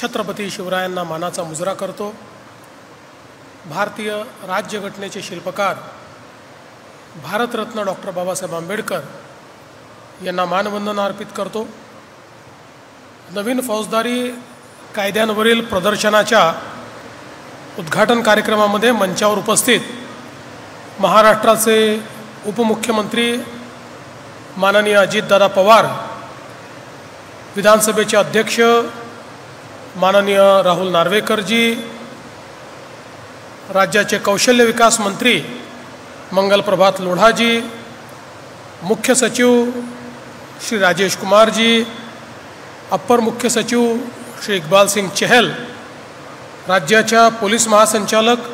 छत्रपती शिवरायांना मानाचा मुजरा करतो। भारतीय राज्यघटनेचे शिल्पकार भारतरत्न डॉक्टर बाबासाहेब आंबेडकर यांना मानवंदना अर्पित करतो। नवीन फौजदारी कायद्यांवरील प्रदर्शनाच्या उद्घाटन कार्यक्रमामध्ये मंचावर उपस्थित महाराष्ट्राचे उपमुख्यमंत्री माननीय अजितदादा पवार, विधानसभेचे अध्यक्ष माननीय राहुल नार्वेकरजी, राज्याचे कौशल्य विकास मंत्री मंगलप्रभात लोढाजी, मुख्य सचिव श्री राजेश कुमार जी, अप्पर मुख्य सचिव श्री इकबाल सिंह चहल, राज्याच्या पोलीस महासंचालक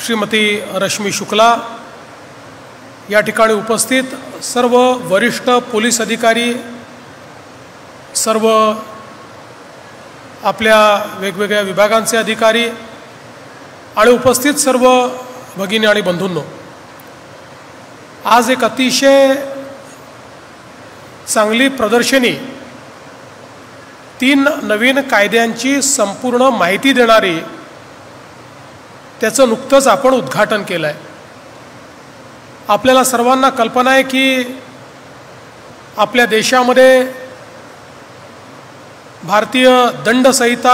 श्रीमती रश्मी शुक्ला, या ठिकाणी उपस्थित सर्व वरिष्ठ पोलीस अधिकारी, सर्व आपल्या वेगवेगळ्या विभागांचे अधिकारी आणि उपस्थित सर्व भगिनी आणि बंधूंनो, आज एक अतिशय चांगली प्रदर्शनी 3 नवीन कायद्यांची संपूर्ण माहिती देणारी त्याचं नुकतंच आपण उद्घाटन केलं आहे। आपल्याला सर्वांना कल्पना आहे की आपल्या देशामध्ये भारतीय दंड संहिता,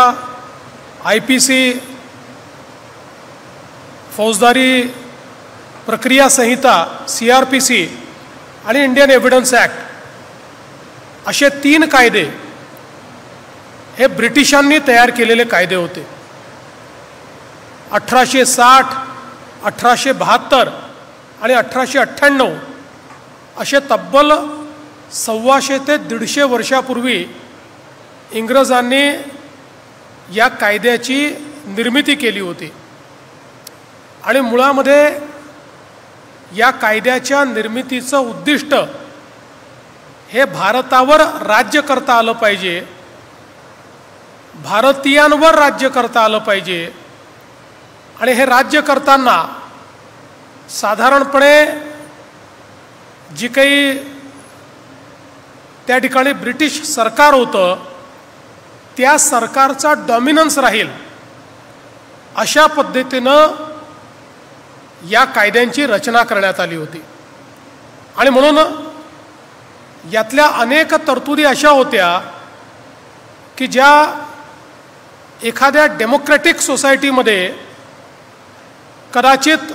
IPC, फौजदारी प्रक्रिया संहिता CRPC आणि इंडियन एव्हिडन्स ॲक्ट असे 3 कायदे हे ब्रिटिशांनी तयार केलेले कायदे होते। 1860, 1872 आणि 1898 असे तब्बल 125 ते 150 वर्षापूर्वी इंग्रजांनी या कायद्याची निर्मिती केली होती आणि मुळामध्ये या कायद्याच्या निर्मितीचं उद्दिष्ट हे भारतावर राज्य करता आलं पाहिजे, भारतीयांवर राज्य करता आलं पाहिजे आणि हे राज्य करताना साधारणपणे जी काही त्या ठिकाणी ब्रिटिश सरकार होतं त्या सरकारचा डॉमिनन्स राहील अशा पद्धतीनं या कायद्यांची रचना करण्यात आली होती। आणि म्हणून यातल्या अनेक तरतुदी अशा होत्या की ज्या एखाद्या डेमोक्रॅटिक सोसायटीमध्ये कदाचित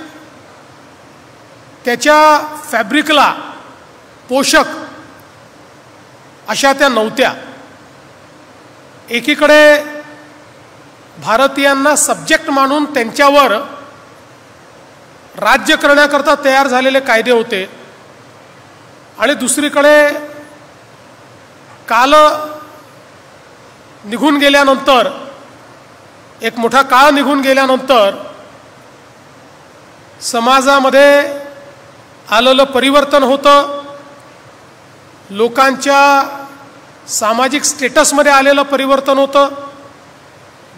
त्याच्या फॅब्रिकला पोषक अशा त्या नव्हत्या। एकीकडे भारतीयांना सब्जेक्ट मानून त्यांच्यावर राज्य करण्याकरता तयार झालेले कायदे होते आणि दुसरीकडे काल निघून गेल्यानंतर, एक मोठा काळ निघून गेल्यानंतर समाजामध्ये आलेलं परिवर्तन होतं, लोकांच्या सामाजिक स्टेटसमध्ये आलेलं परिवर्तन होतं,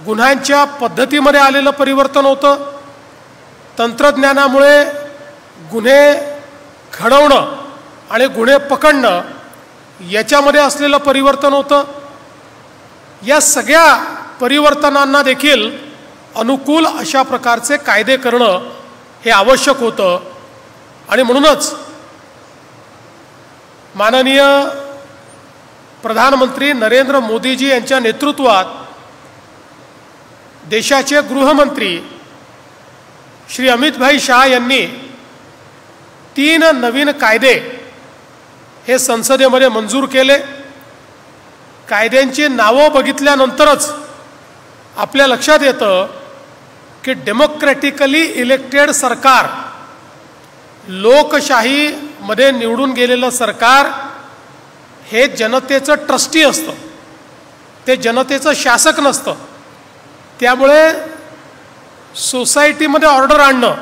गुन्ह्यांच्या पद्धतीमध्ये आलेलं परिवर्तन होतं, तंत्रज्ञानामुळे गुन्हे घडवणं आणि गुन्हे पकडणं याच्यामध्ये असलेलं परिवर्तन होतं। या सगळ्या परिवर्तनांना देखील अनुकूल अशा प्रकारचे कायदे करणं हे आवश्यक होतं आणि म्हणूनच माननीय प्रधानमंत्री नरेंद्र मोदीजी यांच्या नेतृत्वात देशाचे गृहमंत्री श्री अमितभाई शाह यांनी 3 नवीन कायदे हे संसदेमध्ये मंजूर केले। कायद्यांची नावं बघितल्यानंतरच आपल्या लक्षात येतं की डेमोक्रॅटिकली इलेक्टेड सरकार, लोकशाहीमध्ये निवडून गेलेलं सरकार हे जनतेचं ट्रस्टी असतं, ते जनतेचं शासक नसतं। त्यामुळे सोसायटीमध्ये ऑर्डर आणणं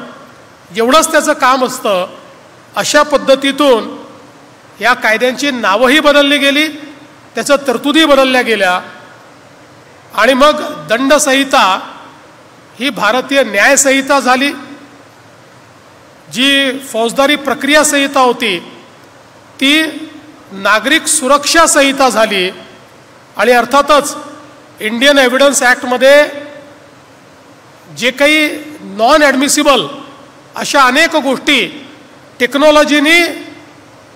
एवढंच त्याचं काम असतं। अशा पद्धतीतून या कायद्यांची नावंही बदलली गेली, त्याच्या तरतुदी बदलल्या गेल्या आणि मग दंडसंहिता ही भारतीय न्यायसंहिता झाली, जी फौजदारी प्रक्रिया संहिता होती ती नागरिक सुरक्षा संहिता झाली आणि अर्थातच इंडियन एव्हिडन्स ॲक्टमध्ये जे काही नॉन ॲडमिसिबल अशा अनेक गोष्टी टेक्नॉलॉजीने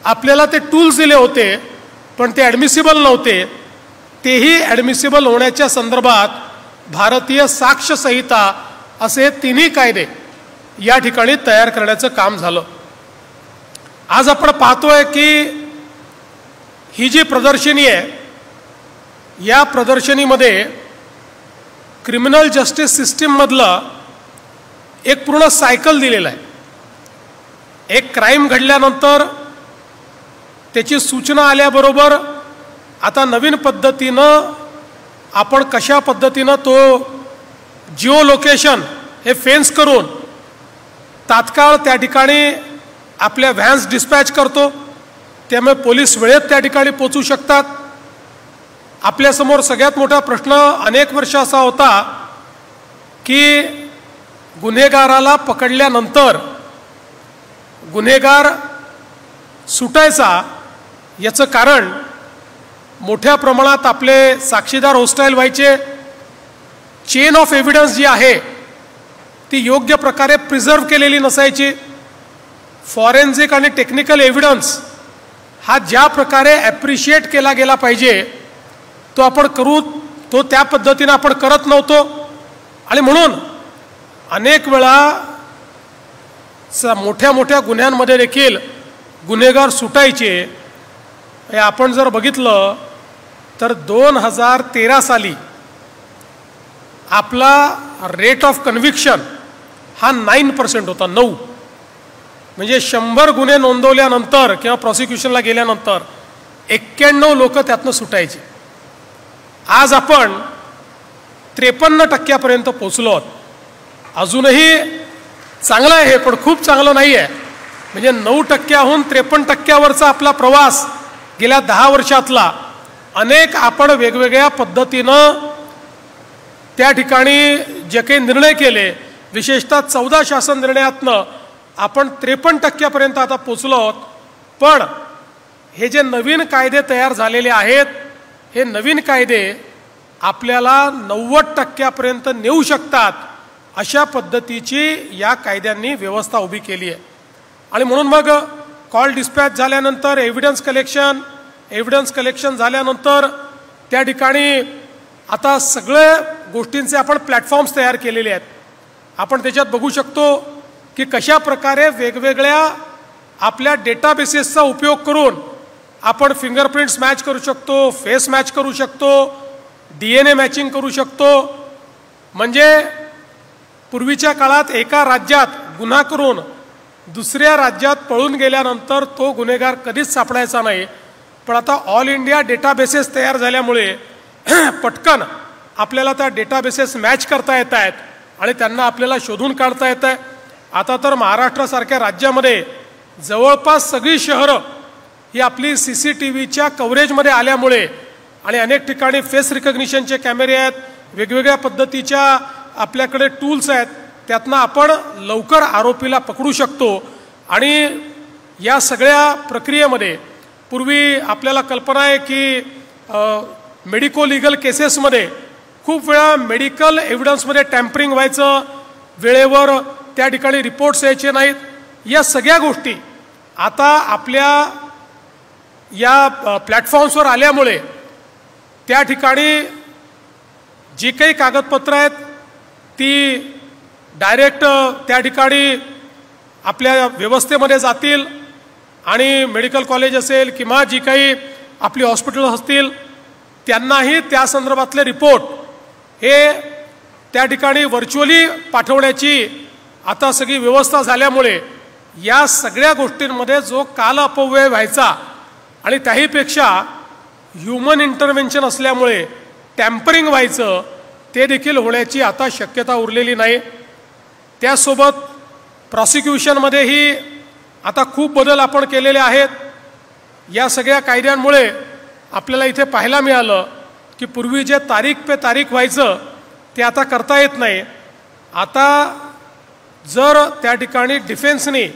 आपल्याला ते टूल्स दिले होते, पण ते ॲडमिसिबल नव्हते, तेही ॲडमिसिबल होण्याच्या संदर्भात भारतीय साक्ष संहिता असे तिन्ही कायदे या ठिकाणी तयार करण्याचं काम झालं. आज आपण पाहतोय की ही जी प्रदर्शनी आहे, या प्रदर्शनीमध्ये क्रिमिनल जस्टिस सिस्टीममधलं एक पूर्ण सायकल दिलेलं आहे. एक क्राईम घडल्यानंतर त्याची सूचना आल्याबरोबर आता नवीन पद्धतीनं आपण कशा पद्धतीनं तो जिओ लोकेशन हे फेन्स करून तात्काळ त्या ठिकाणी आपल्या व्हॅन्स डिस्पॅच करतो, त्यामुळे पोलीस वेळेत त्या ठिकाणी पोचू शकतात. आपल्यासमोर सगळ्यात मोठा प्रश्न अनेक वर्ष असा होता की गुन्हेगाराला पकडल्यानंतर गुन्हेगार सुटायचा. याचं कारण मोठ्या प्रमाणात आपले साक्षीदार होस्टाईल व्हायचे, चेन ऑफ एव्हिडन्स जी आहे ती योग्य प्रकारे प्रिझर्व केलेली नसायची, फॉरेन्सिक आणि टेक्निकल एव्हिडन्स हा ज्या प्रकारे ॲप्रिशिएट केला गेला पाहिजे तो आपण तो त्या पद्धतीने आपण करत नव्हतो. आणि म्हणून अनेक वेळा मोठ्या मोठ्या गुन्ह्यांमध्ये देखील गुन्हेगार सुटायचे. आपण जर बघितलं तर 2013 साली आपला रेट ऑफ कन्व्हिक्शन हा 9% होता. 9 म्हणजे 100 गुन्हे नोंदवल्यानंतर किंवा प्रॉसिक्युशनला गेल्यानंतर 91 लोक त्यातनं सुटायचे. आज आपण 53% पोचलो आहोत. अजूनही चांगलं आहे हे, पण खूप चांगलं नाही आहे. म्हणजे 9%हून 53%वरचा आपला प्रवास गेल्या 10 वर्षातला. अनेक आपण वेगवेगळ्या पद्धतीनं त्या ठिकाणी जे काही निर्णय केले, विशेषतः 14 शासन निर्णयातनं आपण 53% आता पोचलो आहोत. पण हे जे नवीन कायदे तयार झालेले आहेत, हे नवीन कायदे आपल्याला 90% नेऊ शकतात अशा पद्धतीची या कायद्यांनी व्यवस्था उभी केली आहे. आणि म्हणून मग कॉल डिस्पॅच झाल्यानंतर एव्हिडन्स कलेक्शन झाल्यानंतर त्या ठिकाणी आता सगळ्या गोष्टींचे आपण प्लॅटफॉर्म्स तयार केलेले आहेत. आपण त्याच्यात बघू शकतो की कशा प्रकारे वेगवेगळ्या आपल्या डेटाबेसेसचा उपयोग करून आपण फिंगरप्रिंट्स मॅच करू शकतो, फेस मॅच करू शकतो, DNA मॅचिंग करू शकतो. म्हणजे पूर्वीच्या काळात एका राज्यात गुन्हा करून दुसऱ्या राज्यात पळून गेल्यानंतर तो गुन्हेगार कधीच सापडायचा नाही. पण आता ऑल इंडिया डेटाबेसेस तयार झाल्यामुळे पटकन आपल्याला त्या डेटाबेसेस मॅच करता येत आहेत आणि त्यांना आपल्याला शोधून काढता येत आहे. आता तर महाराष्ट्रासारख्या राज्यामध्ये जवळपास सगळी शहरं ही आपली CCTVच्या कव्हरेजमध्ये आल्यामुळे आणि अनेक ठिकाणी फेस रिकग्निशनचे कॅमेरे आहेत, वेगवेगळ्या पद्धतीच्या आपल्याकडे टूल्स आहेत, त्यातनं आपण लवकर आरोपीला पकडू शकतो. आणि या सगळ्या प्रक्रियेमध्ये पूर्वी आपल्याला कल्पना आहे की मेडिको लिगल केसेसमध्ये खूप वेळा मेडिकल एव्हिडन्समध्ये टॅम्परिंग व्हायचं, वेळेवर त्या ठिकाणी रिपोर्ट्स यायचे नाहीत. या सगळ्या गोष्टी आता आपल्या या प्लॅटफॉर्म्सवर आल्यामुळे त्या ठिकाणी जी काही कागदपत्रं आहेत ती डायरेक्ट त्या ठिकाणी आपल्या व्यवस्थेमध्ये जातील आणि मेडिकल कॉलेज असेल किंवा जी काही आपली हॉस्पिटल असतील त्यांनाही त्या संदर्भातले रिपोर्ट हे त्या ठिकाणी व्हर्च्युअली पाठवण्याची आता सगळी व्यवस्था झाल्यामुळे या सगळ्या गोष्टींमध्ये जो काल अपव्यय व्हायचा आणि त्याहीपेक्षा ह्युमन इंटरव्हेन्शन असल्यामुळे टॅम्परिंग व्हायचं ते देखील होण्याची आता शक्यता उरलेली नाही. त्यासोबत प्रॉसिक्युशनमध्येही आता खूप बदल आपण केलेले आहेत. या सगळ्या कायद्यांमुळे आपल्याला इथे पाहायला मिळालं की पूर्वी जे तारीख पे तारीख व्हायचं ते आता करता येत नाही. आता जर त्या ठिकाणी डिफेन्सने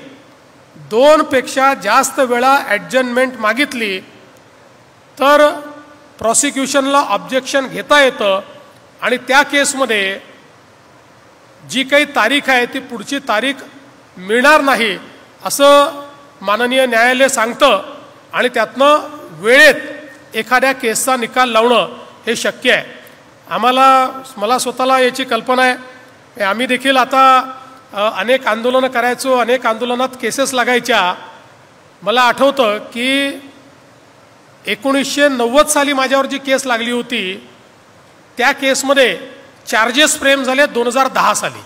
2पेक्षा जास्त वेळा ॲडजमेंट मागितली तर प्रॉसिक्युशनला ऑब्जेक्शन घेता येतं आणि त्या केसमध्ये जी काही तारीख आहे ती पुढची तारीख मिळणार नाही असं माननीय न्यायालय सांगतं आणि त्यातनं वेळेत एखाद्या केसचा निकाल लावणं हे शक्य आहे. मला स्वतःला याची कल्पना आहे. आम्ही देखील आता अनेक आंदोलनं करायचो, अनेक आंदोलनात केसेस लागायच्या. मला आठवतं की 1990 साली माझ्यावर जी केस लागली होती त्या केसमध्ये चार्जेस फ्रेम झाले 2010 साली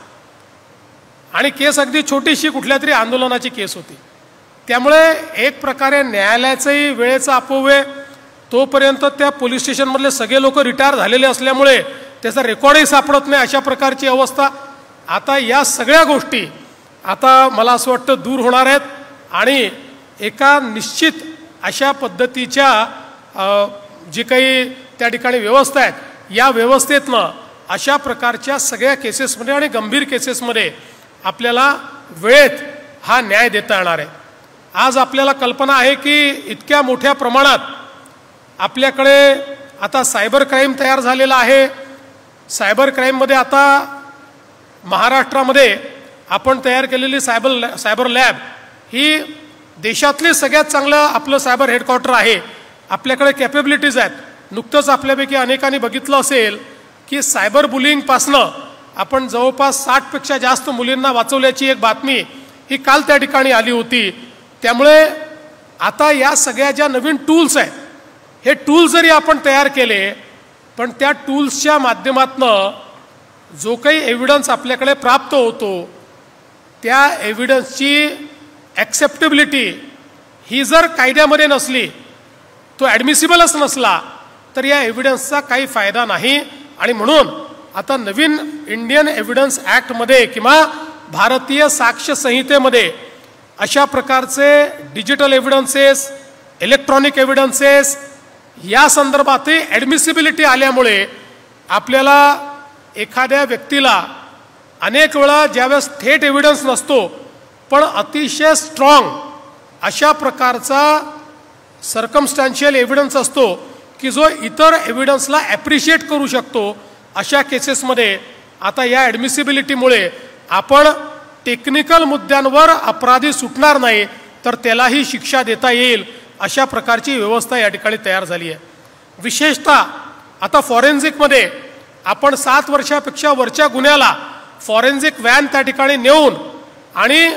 आणि केस अगदी छोटीशी कुठल्या तरी आंदोलनाची केस होती. त्यामुळे एक प्रकारे न्यायालयाचंही वेळेचा अपव्यय, तोपर्यंत त्या पोलीस स्टेशनमधले सगळे लोक रिटायर झालेले असल्यामुळे त्याचा रेकॉर्डही सापडत नाही, अशा प्रकारची अवस्था. आता या सगळ्या गोष्टी आता मला असं वाटतं दूर होणार आहेत आणि एका निश्चित अशा पद्धतीच्या जी काही त्या ठिकाणी व्यवस्था आहेत, या व्यवस्थेतनं अशा प्रकारच्या सगळ्या केसेसमध्ये आणि गंभीर केसेसमध्ये आपल्याला वेळेत हा न्याय देता येणार आहे. आज आपल्याला कल्पना आहे की इतक्या मोठ्या प्रमाणात आपल्याकडे आता सायबर क्राईम तयार झालेला आहे. सायबर क्राईममध्ये आता महाराष्ट्रामध्ये आपण तयार केलेली सायबर लॅब ही देशातले सगळ्यात चांगलं आपलं सायबर हेडक्वार्टर आहे. आपल्याकडे कॅपेबिलिटीज आहेत. नुकतंच आपल्यापैकी अनेकांनी बघितलं असेल की सायबर बुलिंगपासनं आपण जवळपास 60पेक्षा जास्त मुलींना वाचवल्याची एक बातमी ही काल त्या ठिकाणी आली होती. त्यामुळे आता या सगळ्या ज्या नवीन टूल्स आहेत, हे टूल्स जरी आपण तयार केले पण त्या टूल्सच्या माध्यमातनं जो काही एव्हिडन्स आपल्याकडे प्राप्त होतो त्या एव्हिडन्सची ॲक्सेप्टेबिलिटी ही जर कायद्यामध्ये नसली, तो ॲडमिसिबलच नसला, तर या एव्हिडन्सचा काही फायदा नाही. आणि म्हणून आता नवीन इंडियन एव्हिडन्स ॲक्टमध्ये किंवा भारतीय साक्ष्य संहितेमध्ये अशा प्रकारचे डिजिटल एव्हिडन्सेस, इलेक्ट्रॉनिक एव्हिडन्सेस या संदर्भातही ॲडमिसिबिलिटी आल्यामुळे आपल्याला एखाद्या व्यक्तीला अनेक वेळा ज्यावेळेस थेट एव्हिडन्स नसतो पण अतिशय स्ट्रॉंग अशा प्रकारचा सर्कमस्टॅन्शियल एव्हिडन्स असतो की जो इतर एव्हिडन्सला ॲप्रिशिएट करू शकतो, अशा केसेसमध्ये आता या ॲडमिसिबिलिटीमुळे आपण टेक्निकल मुद्द्यांवर अपराधी सुटणार नाही तर त्यालाही शिक्षा देता येईल, अशा प्रकारची व्यवस्था या ठिकाणी तयार झाली आहे. विशेषतः आता फॉरेन्सिकमध्ये आपण 7 वर्षापेक्षा वरच्या गुन्ह्याला फॉरेन्सिक व्हॅन त्या ठिकाणी नेऊन आणि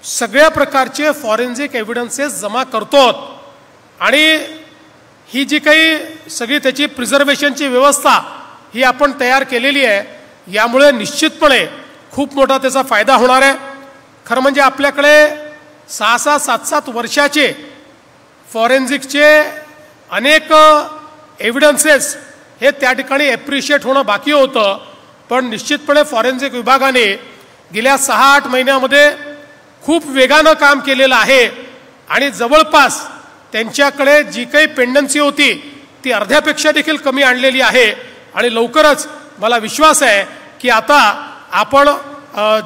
सगळ्या प्रकारचे फॉरेन्सिक एव्हिडन्सेस जमा करतो आणि ही जी काही सगळी त्याची प्रिझर्वेशनची व्यवस्था ही आपण तयार केलेली आहे. यामुळे निश्चितपणे खूप मोठा त्याचा फायदा होणार आहे. खरं म्हणजे आपल्याकडे 6-6, 7-7 वर्षाचे फॉरेन्सिकचे अनेक एव्हिडन्सेस हे त्या ठिकाणी ॲप्रिशिएट होणं बाकी होतं. पण निश्चितपणे फॉरेन्सिक विभागाने गेल्या 6-8 महिन्यामध्ये खूप वेगानं काम केलेलं आहे आणि जवळपास त्यांच्याकडे जी काही पेंडन्सी होती ती अर्ध्यापेक्षा देखील कमी आणलेली आहे. आणि लवकरच मला विश्वास आहे की आता आपण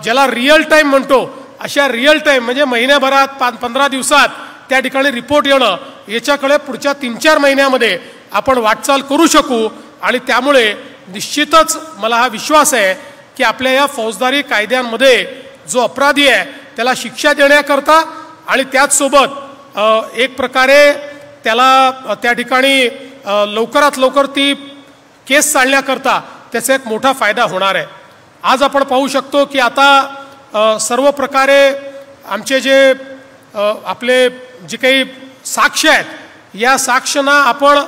ज्याला रिअल टाईम म्हणतो अशा रिअल टाईम म्हणजे महिन्याभरात 15 दिवसात त्या ठिकाणी रिपोर्ट येणं, याच्याकडे पुढच्या 3-4 महिन्यामध्ये आपण वाटचाल करू शकू. आणि त्यामुळे निश्चितच मला हा विश्वास आहे की आपल्या या फौजदारी कायद्यांमध्ये जो अपराधी आहे त्याला शिक्षा देण्याकरता आणि त्याचसोबत एक प्रकारे त्याला त्या ठिकाणी लवकरात लवकर ती केस चालण्याकरता त्याचा एक मोठा फायदा होणार आहे. आज आपण पाहू शकतो की आता सर्व प्रकारे आमचे जे आपले जे काही साक्ष आहेत या साक्षांना आपण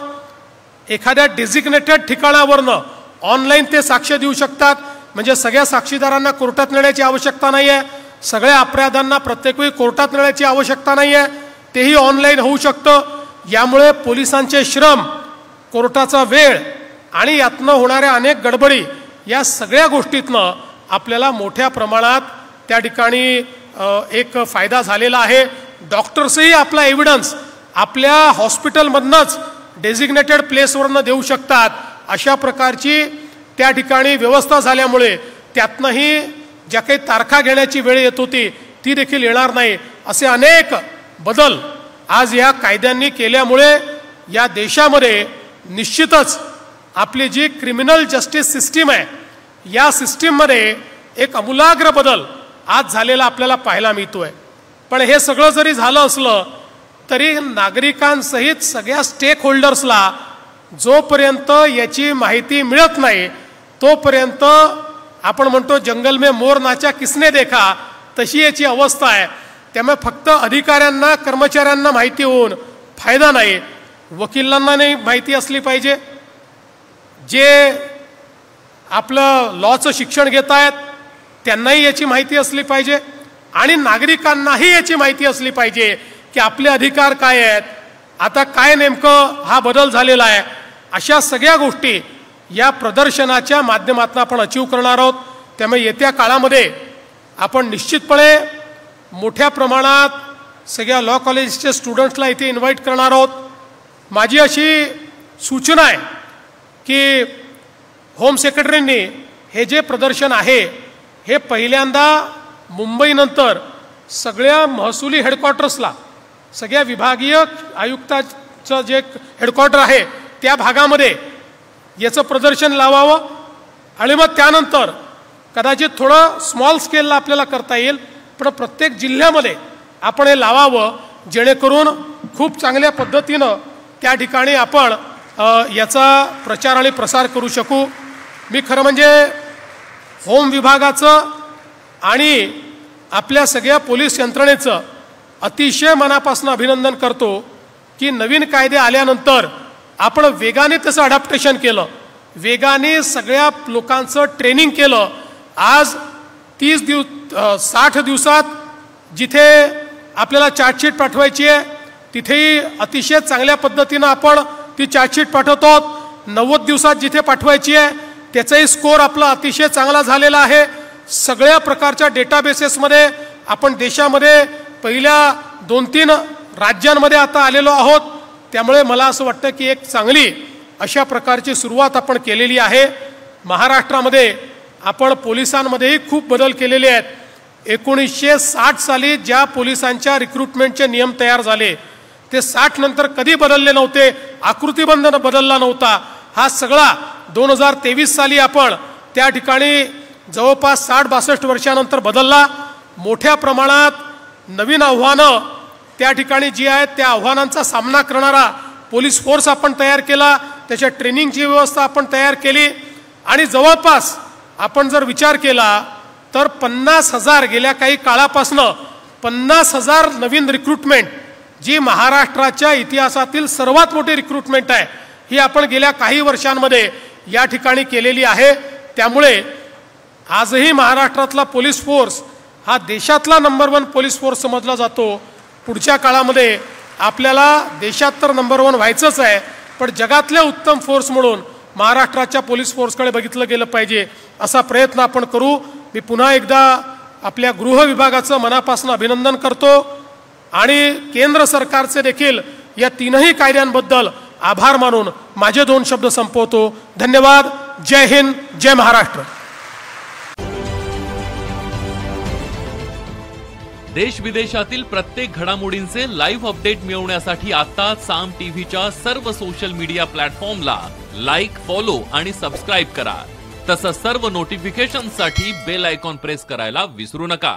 एखाद्या डेझिग्नेटेड ठिकाणावरनं ऑनलाईन ते साक्ष देऊ शकतात. म्हणजे सगळ्या साक्षीदारांना कोर्टात नेण्याची आवश्यकता नाही आहे, सगळ्या अपराधांना प्रत्येक वेळी कोर्टात नेण्याची आवश्यकता नाही आहे, तेही ऑनलाईन होऊ शकतं. यामुळे पोलिसांचे श्रम, कोर्टाचा वेळ आणि यातनं होणाऱ्या अनेक गडबडी या सगळ्या गोष्टीतनं आपल्याला मोठ्या प्रमाणात त्या ठिकाणी एक फायदा झालेला आहे. डॉक्टर्सही आपला एव्हिडन्स आपल्या हॉस्पिटलमधनंच डेझिग्नेटेड प्लेसवरनं देऊ शकतात. अशा प्रकारची त्या ठिकाणी व्यवस्था झाल्यामुळे त्यातनंही ज्या काही तारखा घेण्याची वेळ येत होती ती देखील येणार नाही. असे अनेक बदल आज या कायद्यांनी केल्यामुळे या देशामध्ये निश्चितच आपली जी क्रिमिनल जस्टिस सिस्टीम आहे या सिस्टीममध्ये एक आमूलाग्र बदल आज झालेला आपल्याला पाहायला मिळतोय। पण हे सगळं जरी झालं असलं तरी नागरिकांसहित सगळ्या स्टेक होल्डर्सला जोपर्यंत याची माहिती मिळत नाही तोपर्यंत आपण म्हणतो जंगल में मोर नाचा किसने देखा तशी याची अवस्था आहे। त्यामुळे फक्त अधिकाऱ्यांना कर्मचाऱ्यांना माहिती होऊन फायदा नाही, वकिलांना नाही माहिती असली पाहिजे, जे आपलं लॉचं शिक्षण घेत आहेत त्यांनाही याची माहिती असली पाहिजे आणि नागरिकांनाही याची माहिती असली पाहिजे की आपले अधिकार काय आहेत, आता काय नेमकं हा बदल झालेला आहे। अशा सगळ्या गोष्टी या प्रदर्शनाच्या माध्यमातून आपण अचीव करणार आहोत। त्यामुळे येत्या काळामध्ये आपण निश्चितपणे मोठ्या प्रमाणात सगळ्या लॉ कॉलेजच्या स्टुडंट्सला इथे इन्व्हाइट करणार आहोत। माझी अशी सूचना आहे की होम सेक्रेटरींनी हे जे प्रदर्शन आहे हे पहिल्यांदा मुंबईनंतर सगळ्या महसुली हेडक्वार्टर्सला, सगळ्या विभागीय आयुक्ताचं जे हेडक्वार्टर आहे त्या भागामध्ये याचं प्रदर्शन लावावं आणि मग त्यानंतर कदाचित थोडं स्मॉल स्केलला आपल्याला करता येईल, पण प्रत्येक जिल्ह्यामध्ये आपण हे लावावं जेणेकरून खूप चांगल्या पद्धतीनं त्या ठिकाणी आपण याचा प्रचार आणि प्रसार करू शकू। मी खरं म्हणजे होम विभागाचं आणि आपल्या सगळ्या पोलीस यंत्रणेचं अतिशय मनापासून अभिनंदन करतो की नवीन कायदे आल्यानंतर आपण वेगाने त्याचं अडॅप्टेशन केलं, वेगाने सगळ्या लोकांचं ट्रेनिंग केलं। आज 60 दिवसात जिथे आपल्याला चार्जशीट पाठवायची आहे तिथेही अतिशय चांगल्या पद्धतीनं आपण ती चार्जशीट पाठवतो। 90 दिवसात जिथे पाठवायची आहे त्याचाही स्कोर आपला अतिशय चांगला झालेला आहे। सगळ्या प्रकारच्या डेटाबेसेसमध्ये आपण देशामध्ये पहिल्या 2-3 राज्यांमध्ये आता आलेलो आहोत। त्यामुळे मला असं वाटतं की एक चांगली अशा प्रकारची सुरुवात आपण केलेली आहे। महाराष्ट्रामध्ये आपण पोलिसांमध्येही खूप बदल केलेले आहेत। 1960 साली ज्या पोलिसांच्या रिक्रुटमेंटचे नियम तयार झाले ते 60 नंतर कधी बदलले नव्हते, आकृतिबंध बदलला नव्हता। हा सगळा 2023 साली आपण त्या ठिकाणी जवळपास 60-62 वर्षानंतर बदलला। मोठ्या प्रमाणात नवीन आव्हानं त्या ठिकाणी जी आहेत त्या आव्हानांचा सामना करणारा पोलीस फोर्स आपण तयार केला, त्याच्या ट्रेनिंगची व्यवस्था आपण तयार केली आणि जवळपास आपण जर विचार केला तर 50,000 गेल्या काही काळापासनं 50,000 नवीन रिक्रुटमेंट जी महाराष्ट्राच्या इतिहासातील सर्वात मोठी रिक्रुटमेंट आहे ही आपण गेल्या काही वर्षांमध्ये या ठिकाणी केलेली आहे। त्यामुळे आजही महाराष्ट्रातला पोलीस फोर्स हा देशातला नंबर 1 पोलीस फोर्स समजला जातो। पुढच्या काळामध्ये आपल्याला देशात तर नंबर 1 व्हायचंच आहे, पण जगातल्या उत्तम फोर्स म्हणून महाराष्ट्राच्या पोलीस फोर्सकडे बघितलं गेलं पाहिजे असा प्रयत्न आपण करू। मी पुन्हा एकदा आपल्या गृह विभागाचं मनापासून अभिनंदन करतो आणि केंद्र सरकारचे देखील या 3ही कायद्यांबद्दल आभार मानून माझे 2 शब्द संपवतो। धन्यवाद। जय हिंद, जय महाराष्ट्र। देश विदेशातील प्रत्येक घडामोडींचे लाईव्ह अपडेट मिळवण्यासाठी आता साम टीव्हीच्या सर्व सोशल मीडिया प्लॅटफॉर्मला लाईक, फॉलो आणि सबस्क्राईब करा। तसंच सर्व नोटिफिकेशनसाठी बेल आयकॉन प्रेस करायला विसरू नका।